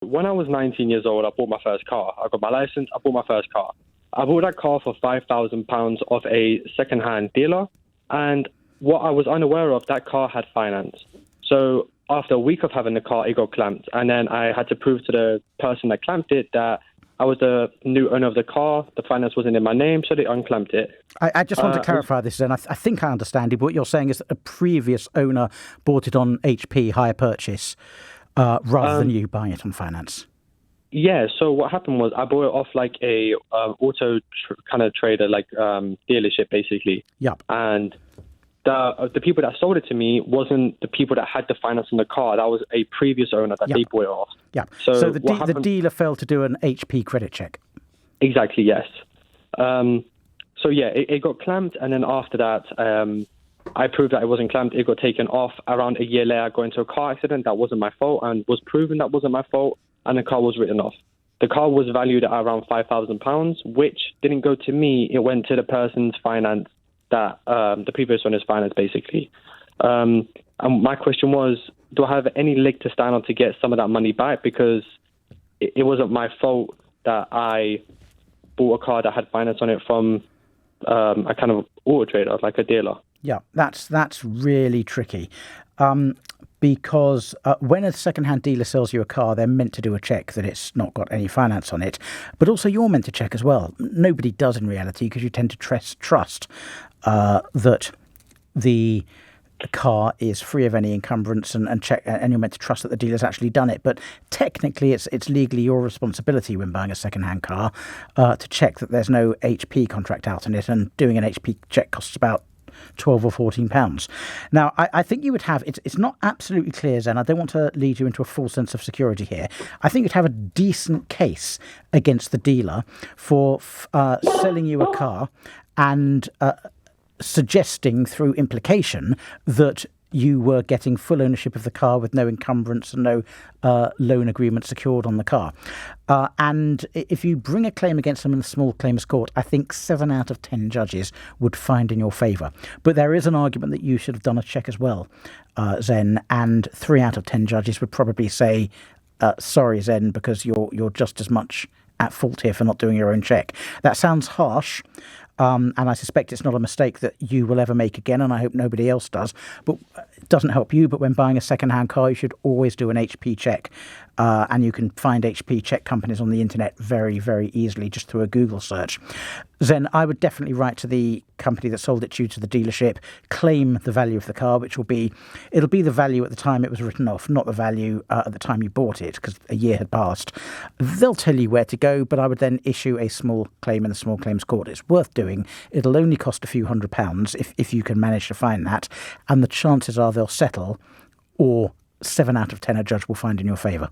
When I was 19 years old, I bought my first car. I got my license, I bought my first car. I bought that car for £5,000 off a second-hand dealer, and what I was unaware of, that car had finance. So after a week of having the car, it got clamped, and then I had to prove to the person that clamped it that I was the new owner of the car. The finance wasn't in my name, so they unclamped it. I just want to clarify this, then. I think I understand it. What you're saying is that a previous owner bought it on HP, hire purchase, rather than you buying it on finance. Yeah, so what happened was I bought it off like a kind of trader, dealership, basically. Yep. And the people that sold it to me wasn't the people that had the finance on the car. That was a previous owner that they bought it off. Yeah. So the dealer failed to do an HP credit check. Exactly, yes. It got clamped, and then after that, I proved that it wasn't clamped. It got taken off. Around a year later, I got into a car accident. That wasn't my fault, and was proven that wasn't my fault, and the car was written off. The car was valued at around £5,000, which didn't go to me. It went to the person's finance, that the previous owner's finance, basically. And my question was, do I have any leg to stand on to get some of that money back? Because it wasn't my fault that I bought a car that had finance on it from a kind of auto trader, like a dealer. Yeah, that's really tricky. Because when a second-hand dealer sells you a car, they're meant to do a check that it's not got any finance on it. But also you're meant to check as well. Nobody does in reality, because you tend to trust that the car is free of any encumbrance and check, and you're meant to trust that the dealer's actually done it. But technically, it's legally your responsibility when buying a second-hand car to check that there's no HP contract out on it, and doing an HP check costs about £12 or £14. Now, I think you would have, it's not absolutely clear, Zen. I don't want to lead you into a false sense of security here. I think you'd have a decent case against the dealer for selling you a car and suggesting through implication that you were getting full ownership of the car with no encumbrance and no loan agreement secured on the car. And if you bring a claim against them in the small claims court, I think 7 out of 10 judges would find in your favour. But there is an argument that you should have done a check as well, Zen, and 3 out of 10 judges would probably say, sorry, Zen, because you're just as much at fault here for not doing your own check. That sounds harsh. And I suspect it's not a mistake that you will ever make again, and I hope nobody else does. But it doesn't help you. But when buying a second-hand car, you should always do an HP check. And you can find HP check companies on the internet very, very easily just through a Google search. Then I would definitely write to the company that sold it to you, to the dealership, claim the value of the car, which it'll be the value at the time it was written off, not the value at the time you bought it, because a year had passed. They'll tell you where to go, but I would then issue a small claim in the small claims court. It's worth doing. It'll only cost a few £100 if you can manage to find that, and the chances are they'll settle, or 7 out of 10 a judge will find in your favour.